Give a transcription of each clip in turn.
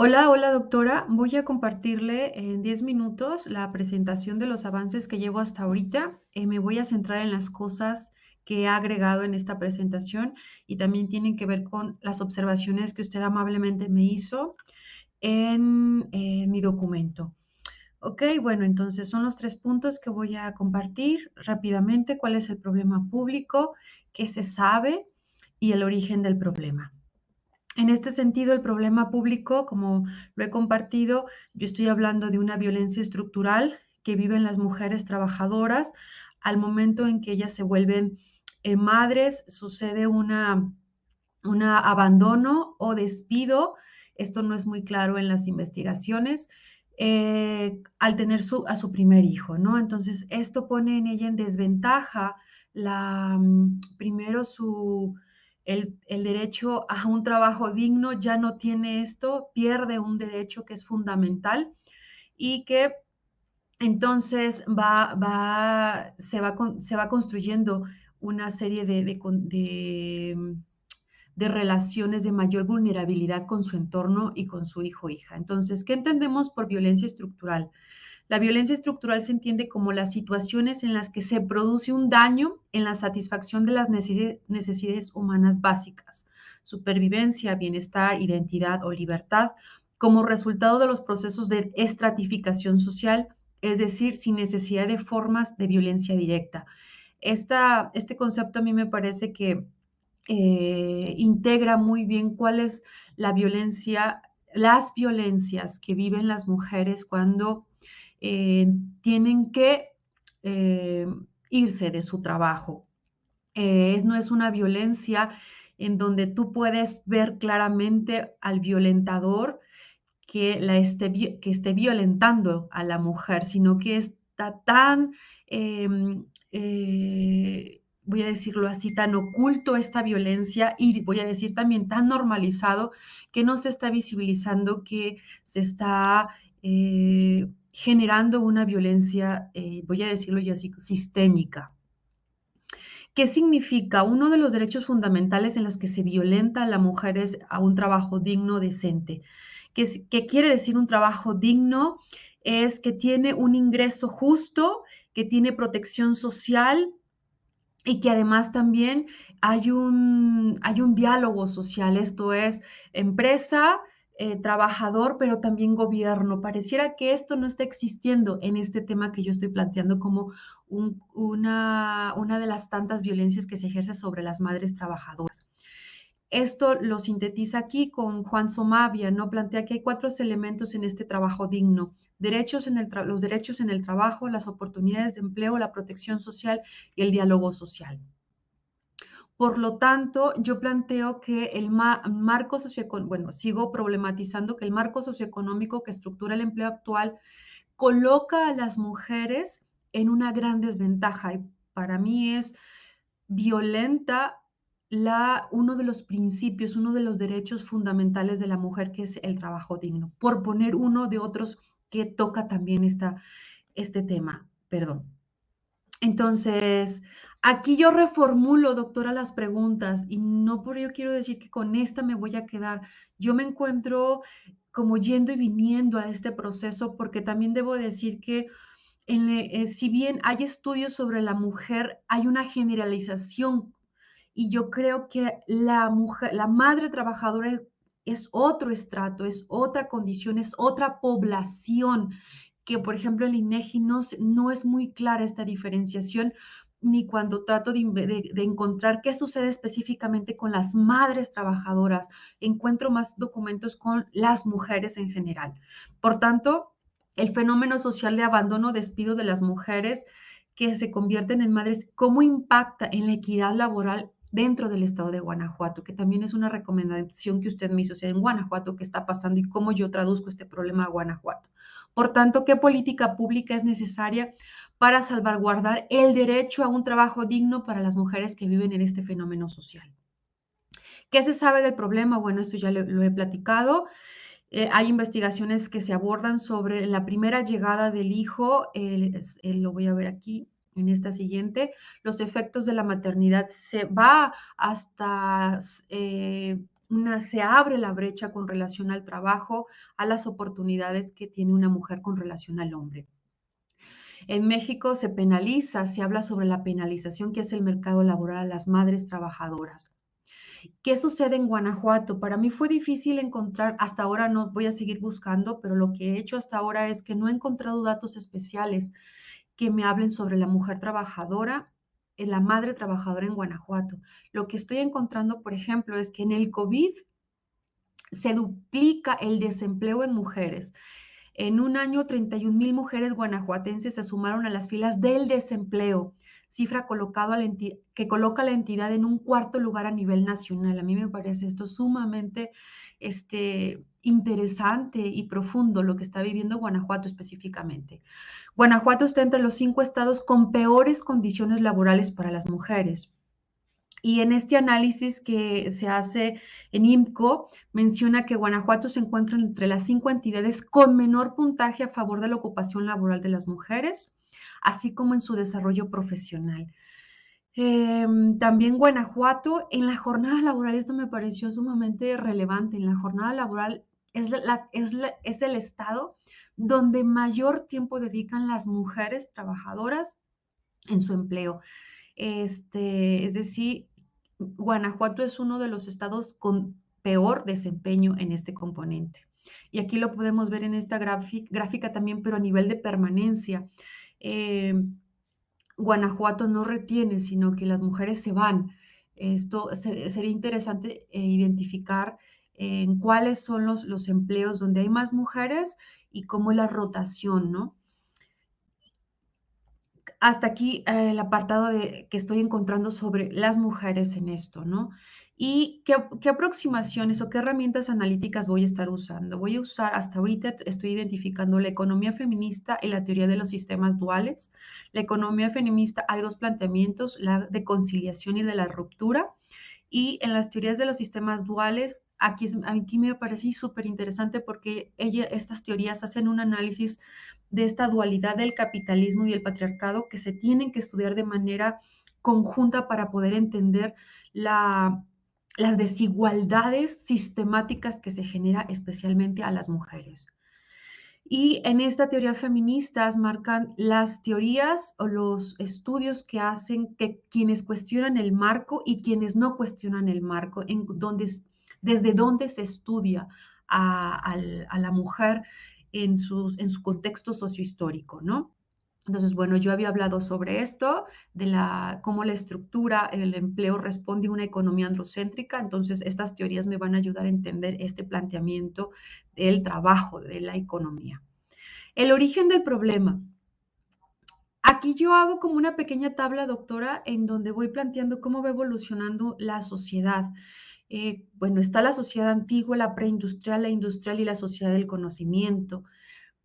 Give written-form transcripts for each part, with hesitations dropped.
Hola, hola doctora. Voy a compartirle en 10 minutos la presentación de los avances que llevo hasta ahorita. Me voy a centrar en las cosas que he agregado en esta presentación y también tienen que ver con las observaciones que usted amablemente me hizo en mi documento. Ok, bueno, entonces son los 3 puntos que voy a compartir rápidamente. ¿Cuál es el problema público? ¿Qué se sabe? Y el origen del problema. En este sentido, el problema público, como lo he compartido, yo estoy hablando de una violencia estructural que viven las mujeres trabajadoras al momento en que ellas se vuelven madres, sucede una abandono o despido. Esto no es muy claro en las investigaciones. Al tener a su primer hijo, ¿no? Entonces, esto pone en ella en desventaja primero el derecho a un trabajo digno, ya no tiene esto, pierde un derecho que es fundamental y que entonces se va construyendo una serie de relaciones de mayor vulnerabilidad con su entorno y con su hijo o hija. Entonces, ¿qué entendemos por violencia estructural? La violencia estructural se entiende como las situaciones en las que se produce un daño en la satisfacción de las necesidades humanas básicas, supervivencia, bienestar, identidad o libertad, como resultado de los procesos de estratificación social, es decir, sin necesidad de formas de violencia directa. Este concepto a mí me parece que integra muy bien cuál es la violencia, las violencias que viven las mujeres cuando tienen que eh, irse de su trabajo. No es una violencia en donde tú puedes ver claramente al violentador que esté violentando a la mujer, sino que está tan, eh, voy a decirlo así, tan oculto esta violencia y voy a decir también tan normalizado que no se está visibilizando que se está generando una violencia, voy a decirlo yo así, sistémica. ¿Qué significa? Uno de los derechos fundamentales en los que se violenta a la mujer es a un trabajo digno, decente. ¿Qué quiere decir un trabajo digno? Es que tiene un ingreso justo, que tiene protección social y que además también hay un diálogo social, esto es empresa, trabajador, pero también gobierno. Pareciera que esto no está existiendo en este tema que yo estoy planteando como una de las tantas violencias que se ejerce sobre las madres trabajadoras. Esto lo sintetiza aquí con Juan Somavia, ¿no? Plantea que hay 4 elementos en este trabajo digno. Los derechos en el trabajo, las oportunidades de empleo, la protección social y el diálogo social. Por lo tanto, yo planteo que marco socioeconómico, bueno, sigo problematizando que el marco socioeconómico que estructura el empleo actual coloca a las mujeres en una gran desventaja y para mí es violenta uno de los principios, uno de los derechos fundamentales de la mujer, que es el trabajo digno, por poner uno de otros que toca también este tema, perdón. Entonces, aquí yo reformulo, doctora, las preguntas y no por ello quiero decir que con esta me voy a quedar. Yo me encuentro como yendo y viniendo a este proceso porque también debo decir que si bien hay estudios sobre la mujer, hay una generalización y yo creo que la mujer, la madre trabajadora es otro estrato, es otra condición, es otra población que, por ejemplo, el INEGI no es muy clara esta diferenciación, ni cuando trato de encontrar qué sucede específicamente con las madres trabajadoras, encuentro más documentos con las mujeres en general. Por tanto, el fenómeno social de abandono, despido de las mujeres que se convierten en madres, ¿cómo impacta en la equidad laboral dentro del estado de Guanajuato? Que también es una recomendación que usted me hizo, o sea, en Guanajuato, ¿qué está pasando y cómo yo traduzco este problema a Guanajuato? Por tanto, ¿qué política pública es necesaria para salvaguardar el derecho a un trabajo digno para las mujeres que viven en este fenómeno social? ¿Qué se sabe del problema? Bueno, esto ya lo he platicado. Hay investigaciones que se abordan sobre la primera llegada del hijo, lo voy a ver aquí en esta siguiente, los efectos de la maternidad. Se va hasta se abre la brecha con relación al trabajo, a las oportunidades que tiene una mujer con relación al hombre. En México se penaliza, se habla sobre la penalización que hace el mercado laboral a las madres trabajadoras. ¿Qué sucede en Guanajuato? Para mí fue difícil encontrar, hasta ahora no voy a seguir buscando, pero lo que he hecho hasta ahora es que no he encontrado datos especiales que me hablen sobre la mujer trabajadora, la madre trabajadora en Guanajuato. Lo que estoy encontrando, por ejemplo, es que en el COVID se duplica el desempleo en mujeres. En un año, 31,000 mujeres guanajuatenses se sumaron a las filas del desempleo, cifra que coloca a la entidad en un cuarto lugar a nivel nacional. A mí me parece esto sumamente interesante y profundo lo que está viviendo Guanajuato específicamente. Guanajuato está entre los 5 estados con peores condiciones laborales para las mujeres. Y en este análisis que se hace en IMCO, menciona que Guanajuato se encuentra entre las 5 entidades con menor puntaje a favor de la ocupación laboral de las mujeres, así como en su desarrollo profesional. También Guanajuato, en la jornada laboral, esto me pareció sumamente relevante, en la jornada laboral es el estado donde mayor tiempo dedican las mujeres trabajadoras en su empleo. Es decir, Guanajuato es uno de los estados con peor desempeño en este componente. Y aquí lo podemos ver en esta gráfica también, pero a nivel de permanencia. Eh, Guanajuato no retiene, sino que las mujeres se van. Esto sería interesante identificar en cuáles son los empleos donde hay más mujeres y cómo es la rotación, ¿no? Hasta aquí el apartado que estoy encontrando sobre las mujeres en esto, ¿no? ¿Y qué aproximaciones o qué herramientas analíticas voy a estar usando? Voy a usar, hasta ahorita estoy identificando la economía feminista y la teoría de los sistemas duales. La economía feminista hay dos planteamientos, la de conciliación y de la ruptura. Y en las teorías de los sistemas duales, aquí me parece súper interesante porque estas teorías hacen un análisis de esta dualidad del capitalismo y el patriarcado que se tienen que estudiar de manera conjunta para poder entender las desigualdades sistemáticas que se genera especialmente a las mujeres. Y en esta teoría feministas marcan las teorías o los estudios que hacen que quienes cuestionan el marco y quienes no cuestionan el marco, desde donde se estudia a la mujer en su contexto sociohistórico, ¿no? Entonces, bueno, yo había hablado sobre esto, de cómo la estructura, el empleo responde a una economía androcéntrica. Entonces, estas teorías me van a ayudar a entender este planteamiento del trabajo, de la economía. El origen del problema. Aquí yo hago como una pequeña tabla, doctora, en donde voy planteando cómo va evolucionando la sociedad. Bueno, está la sociedad antigua, la preindustrial, la industrial y la sociedad del conocimiento.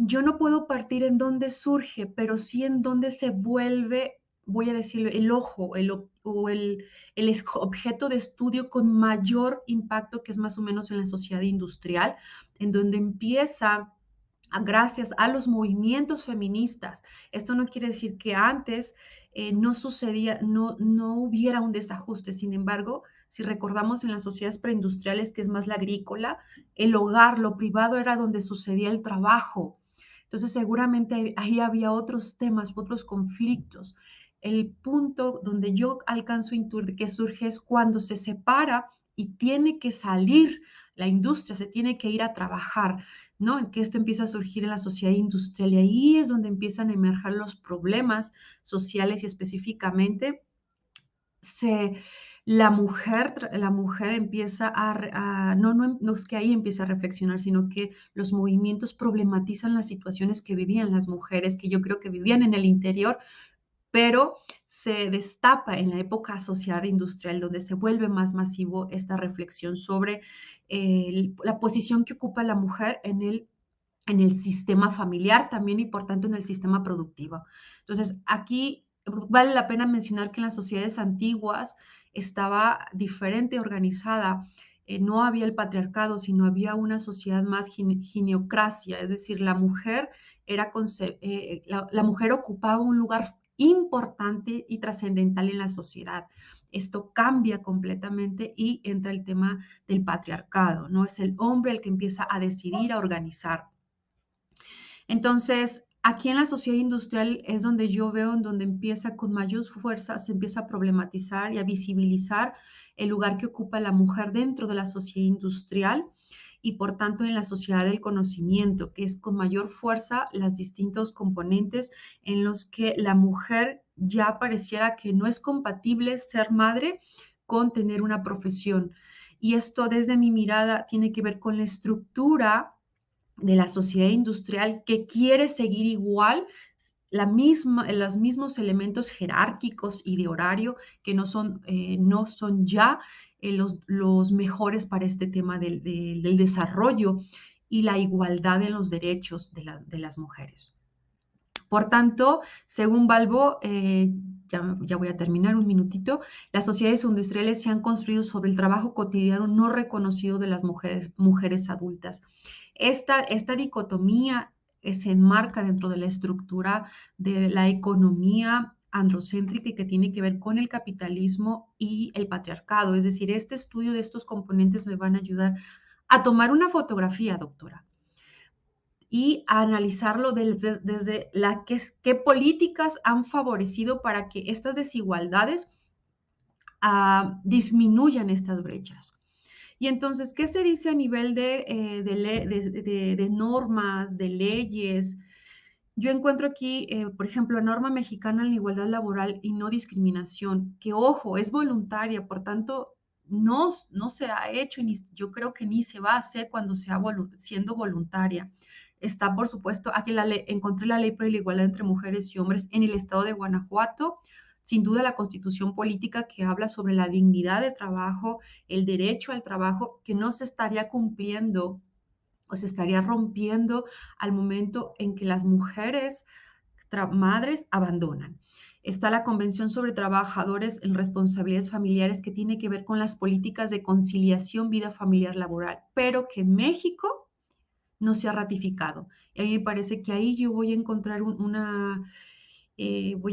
Yo no puedo partir en dónde surge, pero sí en dónde se vuelve, voy a decirlo, el ojo el objeto de estudio con mayor impacto, que es más o menos en la sociedad industrial, en donde empieza gracias a los movimientos feministas. Esto no quiere decir que antes no sucedía, no hubiera un desajuste. Sin embargo, si recordamos en las sociedades preindustriales, que es más la agrícola, el hogar, lo privado era donde sucedía el trabajo. Entonces, seguramente ahí había otros temas, otros conflictos. El punto donde yo alcanzo a intuir que surge es cuando se separa y tiene que salir la industria, se tiene que ir a trabajar, ¿no? En que esto empieza a surgir en la sociedad industrial y ahí es donde empiezan a emerger los problemas sociales y específicamente se, la mujer empieza no es que ahí empieza a reflexionar, sino que los movimientos problematizan las situaciones que vivían las mujeres, que yo creo que vivían en el interior, pero se destapa en la época social e industrial, donde se vuelve más masivo esta reflexión sobre la posición que ocupa la mujer en el sistema familiar también y por tanto en el sistema productivo. Entonces, aquí vale la pena mencionar que en las sociedades antiguas estaba diferente organizada. No había el patriarcado, sino había una sociedad más gineocracia, es decir, la mujer ocupaba un lugar importante y trascendental en la sociedad. esto cambia completamente y entra el tema del patriarcado, ¿no? Es el hombre el que empieza a decidir, a organizar. Entonces, aquí en la sociedad industrial es donde yo veo, en donde empieza con mayor fuerza, se empieza a problematizar y a visibilizar el lugar que ocupa la mujer dentro de la sociedad industrial y por tanto en la sociedad del conocimiento, que es con mayor fuerza los distintos componentes en los que la mujer ya pareciera que no es compatible ser madre con tener una profesión. Y esto desde mi mirada tiene que ver con la estructura de la sociedad industrial que quiere seguir igual los mismos elementos jerárquicos y de horario que no son ya los mejores para este tema del desarrollo y la igualdad en los derechos de las mujeres. Por tanto, según Balbo, ya voy a terminar un minutito, las sociedades industriales se han construido sobre el trabajo cotidiano no reconocido de las mujeres adultas. Esta dicotomía se enmarca dentro de la estructura de la economía androcéntrica y que tiene que ver con el capitalismo y el patriarcado. Es decir, este estudio de estos componentes me van a ayudar a tomar una fotografía, doctora, y a analizarlo desde qué políticas han favorecido para que estas desigualdades disminuyan estas brechas. Y entonces, ¿qué se dice a nivel de normas, de leyes? Yo encuentro aquí, por ejemplo, norma mexicana en la igualdad laboral y no discriminación, que ojo, es voluntaria, por tanto, no se ha hecho, ni, yo creo que ni se va a hacer cuando sea siendo voluntaria. Está, por supuesto, aquí encontré la ley para la igualdad entre mujeres y hombres en el estado de Guanajuato, sin duda la constitución política que habla sobre la dignidad de trabajo, el derecho al trabajo, que no se estaría cumpliendo o se estaría rompiendo al momento en que las mujeres madres abandonan. Está la Convención sobre Trabajadores en Responsabilidades Familiares que tiene que ver con las políticas de conciliación vida familiar laboral, pero que México no se ha ratificado. Y a mí me parece que ahí yo voy a encontrar voy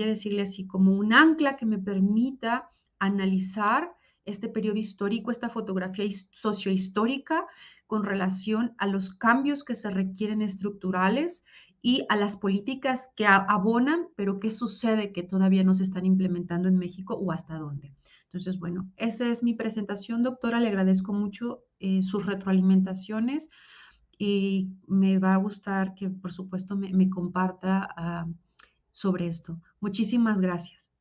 a decirle así, como un ancla que me permita analizar este periodo histórico, esta fotografía sociohistórica con relación a los cambios que se requieren estructurales y a las políticas que abonan, pero qué sucede que todavía no se están implementando en México o hasta dónde. Entonces, bueno, esa es mi presentación, doctora. Le agradezco mucho sus retroalimentaciones y me va a gustar que, por supuesto, me comparta sobre esto. Muchísimas gracias.